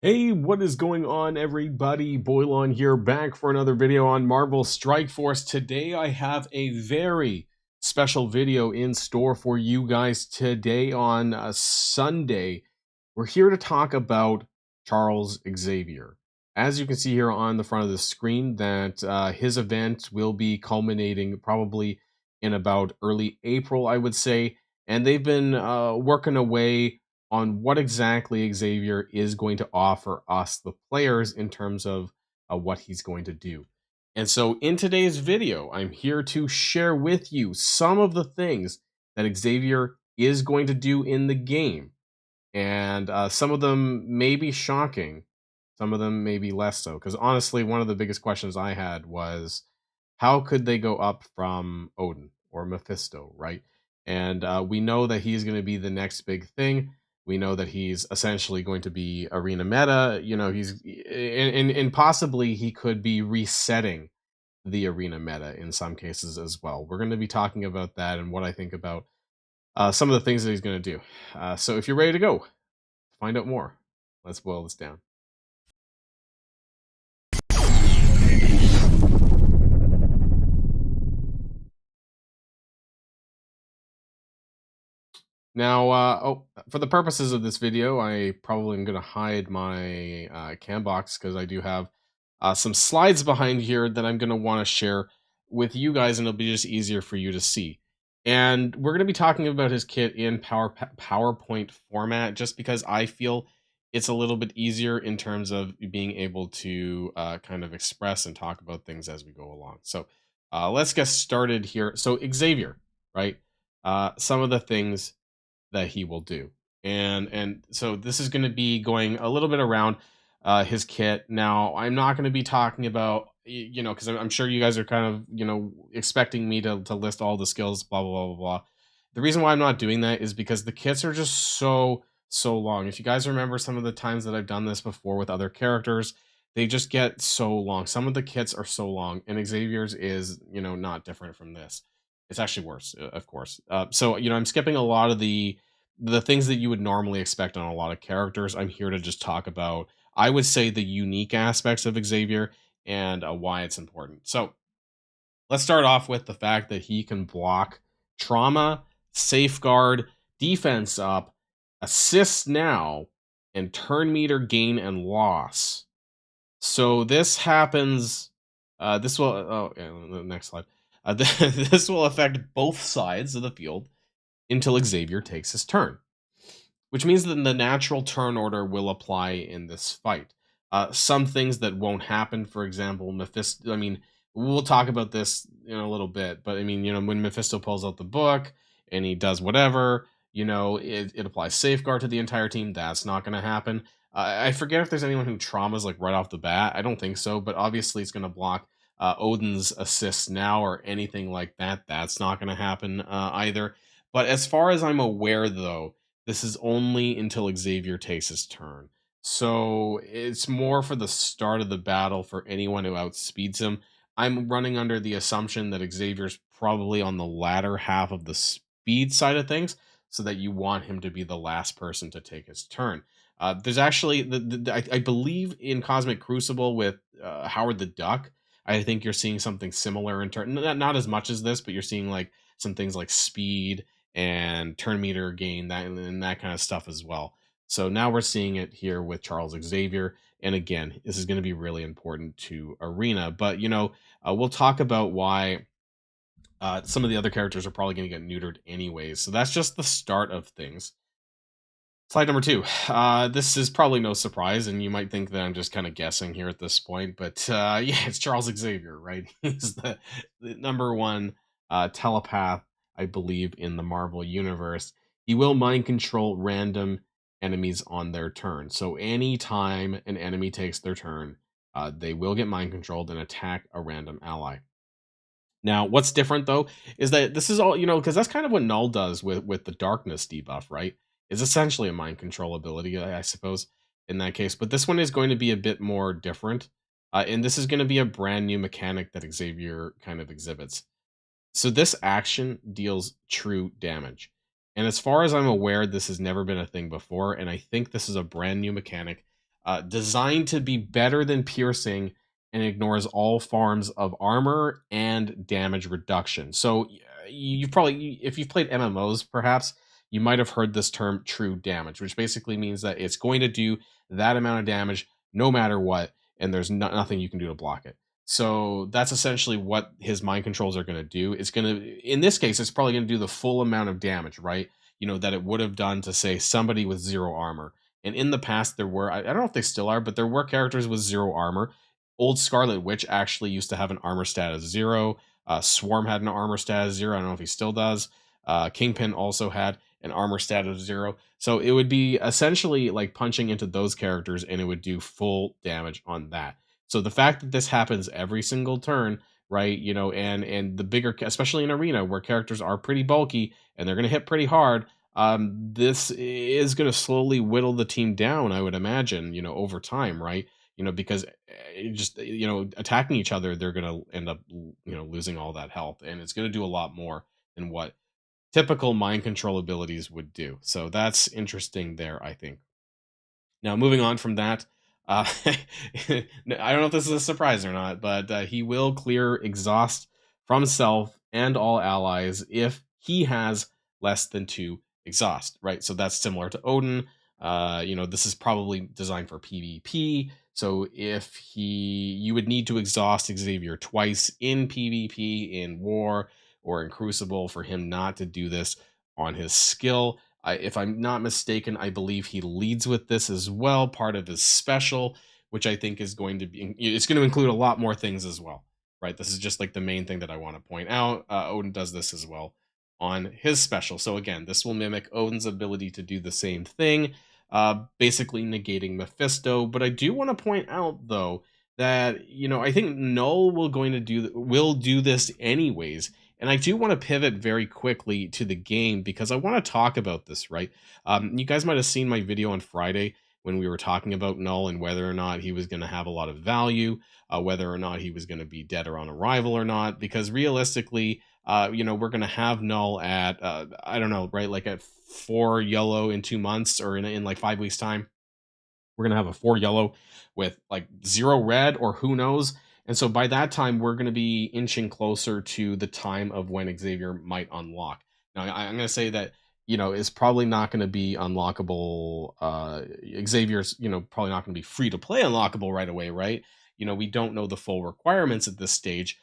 Hey, what is going on, everybody? Boilon here, back for another video on Marvel Strike Force. Today, I have a very special video in store for you guys. Today, on Sunday, we're here to talk about Charles Xavier. As you can see here on the front of the screen, that his event will be culminating probably in about early April, I would say. And they've been working away on what exactly Xavier is going to offer us, the players, in terms of what he's going to do. And so in today's video, I'm here to share with you some of the things that Xavier is going to do in the game. And some of them may be shocking, some of them may be less so. Because honestly, one of the biggest questions I had was, how could they go up from Odin or Mephisto, right? And we know that he's going to be the next big thing. We know that he's essentially going to be arena meta. You know, and possibly he could be resetting the arena meta in some cases as well. We're going to be talking about that and what I think about some of the things that he's going to do. So if you're ready to go, find out more. Let's boil this down. Now, for the purposes of this video, I probably am going to hide my cam box because I do have some slides behind here that I'm going to want to share with you guys, and it'll be just easier for you to see. And we're going to be talking about his kit in PowerPoint format, just because I feel it's a little bit easier in terms of being able to kind of express and talk about things as we go along. So let's get started here. So Xavier, right? Some of the things that he will do. And so this is going to be going a little bit around his kit. Now, I'm not going to be talking about, you know, because I'm sure you guys are kind of, you know, expecting me to list all the skills, blah, blah, blah, blah, blah. The reason why I'm not doing that is because the kits are just so long. If you guys remember some of the times that I've done this before with other characters, they just get so long. Some of the kits are so long, and Xavier's is, you know, not different from this. It's actually worse, of course. So, you know, I'm skipping a lot of the things that you would normally expect on a lot of characters. I'm here to just talk about, I would say, the unique aspects of Xavier and why it's important. So let's start off with the fact that he can block trauma, safeguard, defense up, assist now, and turn meter gain and loss. So this happens. This will. Oh, yeah, the next slide. This will affect both sides of the field until Xavier takes his turn, which means that the natural turn order will apply in this fight. Some things that won't happen, for example, Mephisto. I mean, we'll talk about this in a little bit, but I mean, you know, when Mephisto pulls out the book and he does whatever, you know, it applies safeguard to the entire team. That's not going to happen. I forget if there's anyone who traumas like right off the bat. I don't think so, but obviously it's going to block Odin's assists now or anything like that. That's not going to happen either. But as far as I'm aware, though, this is only until Xavier takes his turn. So it's more for the start of the battle for anyone who outspeeds him. I'm running under the assumption that Xavier's probably on the latter half of the speed side of things, so that you want him to be the last person to take his turn. There's actually, I believe in Cosmic Crucible with Howard the Duck, I think you're seeing something similar in turn. Not as much as this, but you're seeing like some things like speed and turn meter gain, that and that kind of stuff as well. So now we're seeing it here with Charles Xavier. And again, this is going to be really important to Arena. But, you know, we'll talk about why some of the other characters are probably going to get neutered anyways. So that's just the start of things. Slide number 2. This is probably no surprise, and you might think that I'm just kind of guessing here at this point, but yeah, it's Charles Xavier, right? He's the number one telepath, I believe, in the Marvel Universe. He will mind control random enemies on their turn. So anytime an enemy takes their turn, they will get mind controlled and attack a random ally. Now, what's different though is that this is all, you know, because that's kind of what Null does with the darkness debuff, right? Is essentially a mind control ability, I suppose, in that case. But this one is going to be a bit more different, and this is going to be a brand new mechanic that Xavier kind of exhibits. So this action deals true damage, and as far as I'm aware, this has never been a thing before, and I think this is a brand new mechanic designed to be better than piercing and ignores all forms of armor and damage reduction. So you've probably, if you've played MMOs, perhaps you might have heard this term true damage, which basically means that it's going to do that amount of damage no matter what, and there's nothing you can do to block it. So that's essentially what his mind controls are going to do. It's going to, in this case, it's probably going to do the full amount of damage, right? That it would have done to, say, somebody with zero armor. And in the past, there were, I don't know if they still are, but there were characters with zero armor. Old Scarlet Witch actually used to have an armor stat of 0. Swarm had an armor stat of 0. I don't know if he still does. Kingpin also had an armor stat of 0. So it would be essentially like punching into those characters and it would do full damage on that. So the fact that this happens every single turn, right? And the bigger, especially in arena where characters are pretty bulky and they're going to hit pretty hard, this is going to slowly whittle the team down, I would imagine, over time, right? Because just, attacking each other, they're going to end up, losing all that health, and it's going to do a lot more than what typical mind control abilities would do. So that's interesting there, I think. Now, moving on from that, I don't know if this is a surprise or not, but he will clear exhaust from self and all allies if he has less than 2 exhaust, right? So that's similar to Odin. This is probably designed for PvP. So if you would need to exhaust Xavier twice in PvP, in War, or in Crucible for him not to do this on his skill. If I'm not mistaken, I believe he leads with this as well, part of his special, which I think is going to be, it's going to include a lot more things as well, right? This is just like the main thing that I want to point out. Odin does this as well on his special. So again, this will mimic Odin's ability to do the same thing, basically negating Mephisto. But I do want to point out though that I think Null will do this anyways. And I do want to pivot very quickly to the game because I want to talk about this, right? You guys might have seen my video on Friday when we were talking about Null and whether or not he was going to have a lot of value, whether or not he was going to be dead or on arrival or not. Because realistically, we're going to have Null at, I don't know, right? Like at 4 yellow in 2 months or in like 5 weeks' time. We're going to have a 4 yellow with like 0 red or who knows. And so by that time, we're going to be inching closer to the time of when Xavier might unlock. Now, I'm going to say that, is probably not going to be unlockable. Xavier's, probably not going to be free to play unlockable right away, right? We don't know the full requirements at this stage.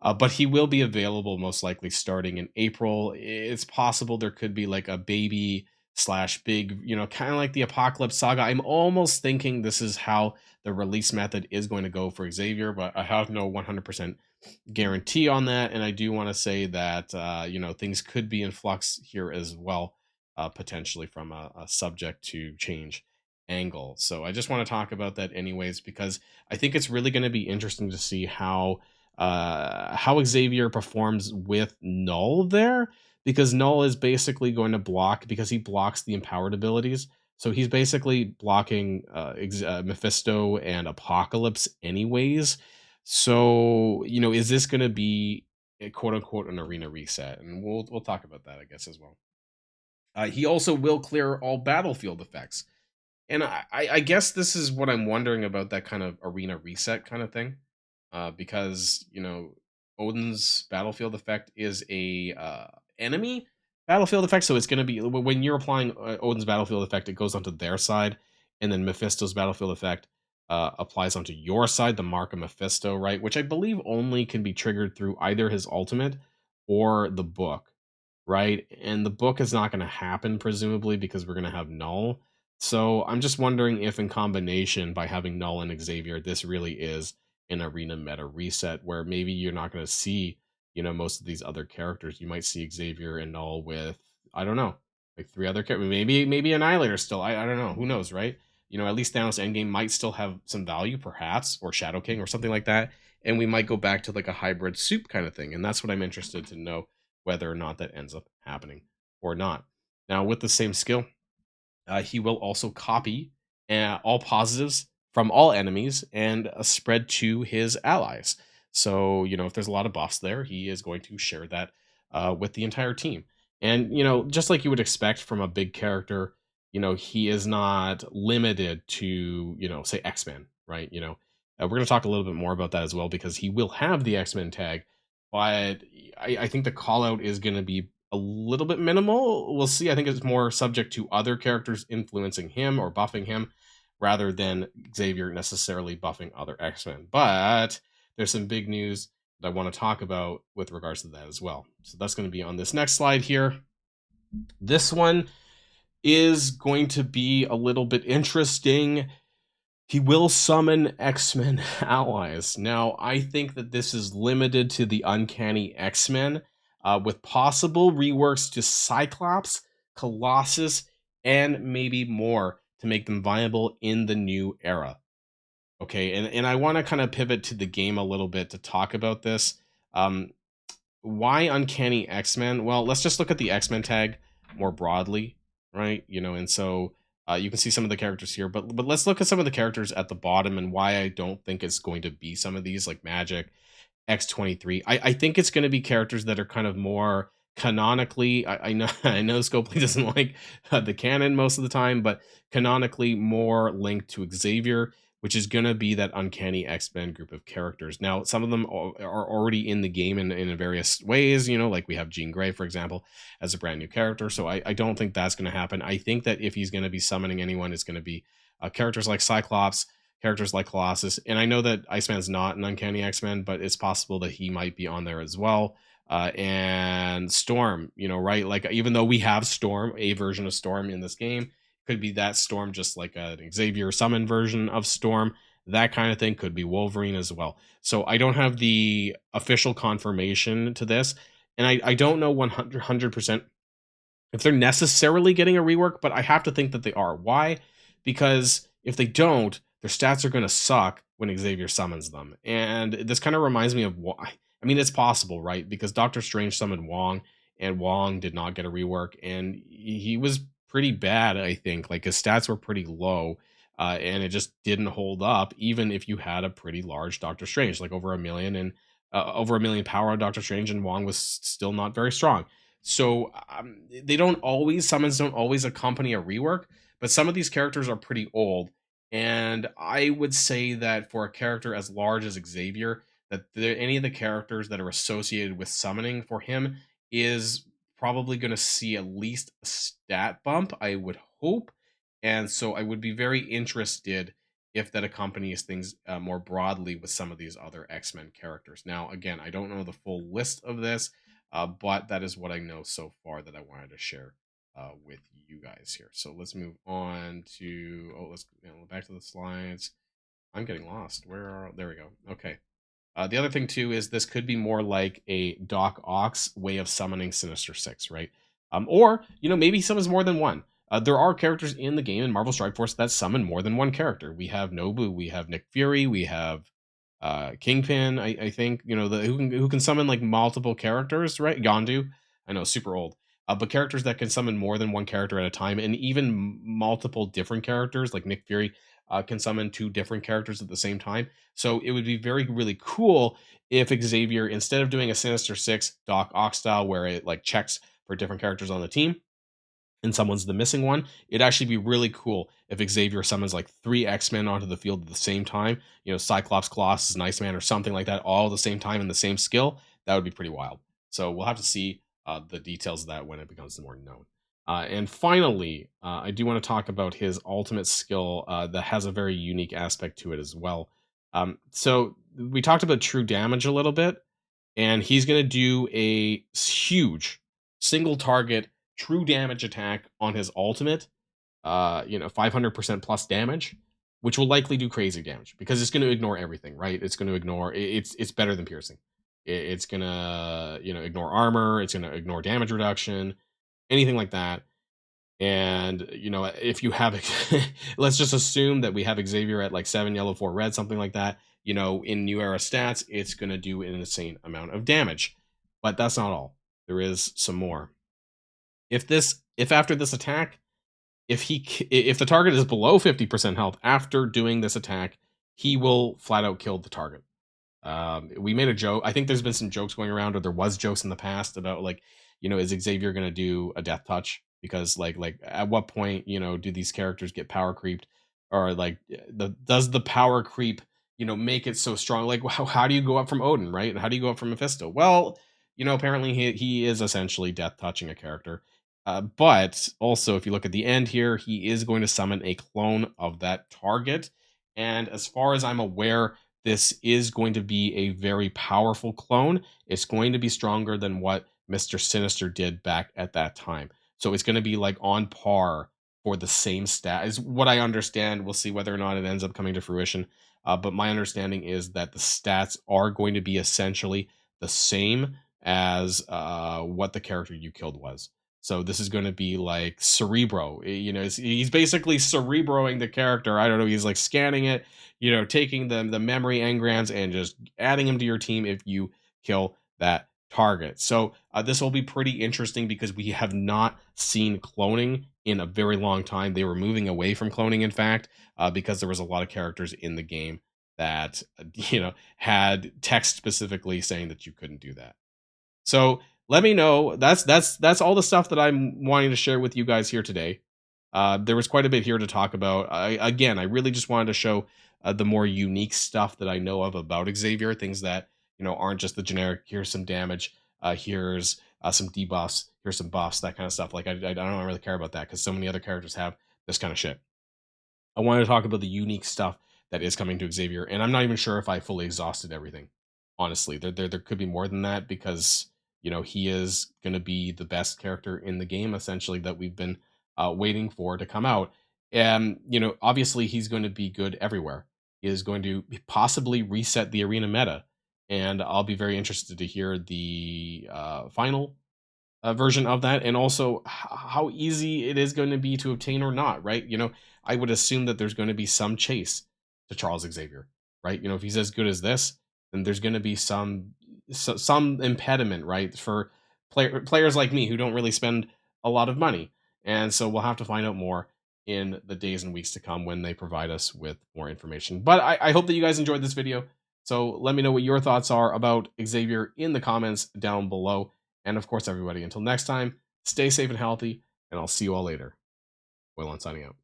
But he will be available most likely starting in April. It's possible there could be like a baby slash big, kind of like the Apocalypse Saga. I'm almost thinking this is how the release method is going to go for Xavier, but I have no 100% guarantee on that. And I do want to say that, things could be in flux here as well, potentially from a subject to change angle. So I just want to talk about that anyways, because I think it's really going to be interesting to see how Xavier performs with Null there, because Null is basically going to block because he blocks the empowered abilities. So he's basically blocking Mephisto and Apocalypse anyways. So, is this going to be a quote unquote an arena reset? And we'll talk about that, I guess, as well. He also will clear all battlefield effects. And I guess this is what I'm wondering about that kind of arena reset kind of thing, because Odin's battlefield effect is a enemy battlefield effect, so it's going to be when you're applying Odin's battlefield effect, it goes onto their side, and then Mephisto's battlefield effect applies onto your side, the mark of Mephisto, right? Which I believe only can be triggered through either his ultimate or the book, right? And the book is not going to happen presumably because we're going to have Null. So I'm just wondering if in combination by having Null and Xavier, this really is an arena meta reset where maybe you're not going to see, most of these other characters. You might see Xavier and Null with, I don't know, like 3 other characters. Maybe Annihilator still. I don't know. Who knows, right? At least Thanos Endgame might still have some value, perhaps, or Shadow King or something like that. And we might go back to like a hybrid soup kind of thing. And that's what I'm interested to know whether or not that ends up happening or not. Now, with the same skill, he will also copy all positives from all enemies and spread to his allies. So, if there's a lot of buffs there, he is going to share that with the entire team. And, just like you would expect from a big character, he is not limited to, say X-Men, right? We're going to talk a little bit more about that as well because he will have the X-Men tag, but I think the call out is going to be a little bit minimal. We'll see. I think it's more subject to other characters influencing him or buffing him rather than Xavier necessarily buffing other X-Men. But there's some big news that I want to talk about with regards to that as well. So that's going to be on this next slide here. This one is going to be a little bit interesting. He will summon X-Men allies. Now, I think that this is limited to the uncanny X-Men, with possible reworks to Cyclops, Colossus, and maybe more to make them viable in the new era. Okay, and I want to kind of pivot to the game a little bit to talk about this. Why uncanny X-Men? Well, let's just look at the X-Men tag more broadly, right? And so you can see some of the characters here, but let's look at some of the characters at the bottom and why I don't think it's going to be some of these like Magic, X-23. I think it's going to be characters that are kind of more canonically. I know I know Scopely doesn't like the canon most of the time, but canonically more linked to Xavier, which is going to be that uncanny X-Men group of characters. Now, some of them are already in the game in various ways, like we have Jean Grey, for example, as a brand new character. So I don't think that's going to happen. I think that if he's going to be summoning anyone, it's going to be characters like Cyclops, characters like Colossus. And I know that Iceman's not an uncanny X-Men, but it's possible that he might be on there as well. And Storm, right? Like, even though we have Storm, a version of Storm in this game, could be that Storm just like an Xavier summon version of Storm. That kind of thing could be Wolverine as well. So I don't have the official confirmation to this. And I don't know 100% if they're necessarily getting a rework, but I have to think that they are. Why? Because if they don't, their stats are going to suck when Xavier summons them. And this kind of reminds me of why. I mean, it's possible, right? Because Doctor Strange summoned Wong, and Wong did not get a rework, and he was pretty bad, I think. Like, his stats were pretty low, and it just didn't hold up, even if you had a pretty large Doctor Strange, like over 1 million, and over 1 million power on Doctor Strange, and Wong was still not very strong. So summons don't always accompany a rework, but some of these characters are pretty old. And I would say that for a character as large as Xavier, that any of the characters that are associated with summoning for him is probably going to see at least a stat bump, I would hope. And so I would be very interested if that accompanies things more broadly with some of these other X-Men characters. Now, again, I don't know the full list of this, but that is what I know so far that I wanted to share with you guys here. So let's move on to, let's back to the slides. I'm getting lost. There we go. Okay. The other thing too is this could be more like a Doc Ock way of summoning Sinister Six, right? Or maybe he summons more than one. There are characters in the game in Marvel Strike Force that summon more than one character. We have Nobu, we have Nick Fury, we have Kingpin. I think who can summon like multiple characters, right? Yondu, I know, super old, but characters that can summon more than one character at a time, and even multiple different characters, like Nick Fury can summon 2 different characters at the same time. So it would be really cool if Xavier, instead of doing a Sinister Six Doc Ock style where it like checks for different characters on the team and someone's the missing one, it'd actually be really cool if Xavier summons like 3 X-Men onto the field at the same time, Cyclops, Colossus, and Iceman or something like that, all at the same time in the same skill. That would be pretty wild. So we'll have to see the details of that when it becomes more known. And finally, I do want to talk about his ultimate skill that has a very unique aspect to it as well. So we talked about true damage a little bit, and he's going to do a huge single target true damage attack on his ultimate, 500% plus damage, which will likely do crazy damage because it's going to ignore everything, right? It's going to ignore, it's better than piercing. It's going to, ignore armor. It's going to ignore damage reduction, anything like that. And, if you have, let's just assume that we have Xavier at like 7 yellow, 4 red, something like that, in new era stats, it's going to do an insane amount of damage. But that's not all. There is some more. If after this attack, if the target is below 50% health after doing this attack, he will flat out kill the target. We made a joke. I think there's been some jokes going around, or there was jokes in the past about like, is Xavier going to do a death touch because like at what point, do these characters get power creeped, or like does the power creep, make it so strong? Like how do you go up from Odin, right? And how do you go up from Mephisto? Well, apparently he is essentially death touching a character. But also, if you look at the end here, he is going to summon a clone of that target. And as far as I'm aware, this is going to be a very powerful clone. It's going to be stronger than what Mr. Sinister did back at that time. So it's going to be like on par for the same stat, is what I understand. We'll see whether or not it ends up coming to fruition. But my understanding is that the stats are going to be essentially the same as what the character you killed was. So this is going to be like Cerebro. He's basically Cerebroing the character. I don't know. He's like scanning it, taking the memory engrams and just adding them to your team if you kill that target. So this will be pretty interesting because we have not seen cloning in a very long time. They were moving away from cloning, in fact, because there was a lot of characters in the game that had text specifically saying that you couldn't do that. So let me know. That's all the stuff that I'm wanting to share with you guys here today. There was quite a bit here to talk about. I really just wanted to show the more unique stuff that I know of about Xavier, things that aren't just the generic. Here's some damage. Here's some debuffs. Here's some buffs. That kind of stuff. Like I don't really care about that because so many other characters have this kind of shit. I wanted to talk about the unique stuff that is coming to Xavier, and I'm not even sure if I fully exhausted everything. Honestly, there could be more than that because he is going to be the best character in the game, essentially, that we've been waiting for to come out. And obviously, he's going to be good everywhere. He is going to possibly reset the arena meta, and I'll be very interested to hear the final version of that, and also how easy it is going to be to obtain or not, right? I would assume that there's going to be some chase to Charles Xavier, right? If he's as good as this, then there's going to be some impediment, right, for players like me who don't really spend a lot of money. And so we'll have to find out more in the days and weeks to come when they provide us with more information. But I hope that you guys enjoyed this video. So let me know what your thoughts are about Xavier in the comments down below. And of course, everybody, until next time, stay safe and healthy, and I'll see you all later. Boilon signing out.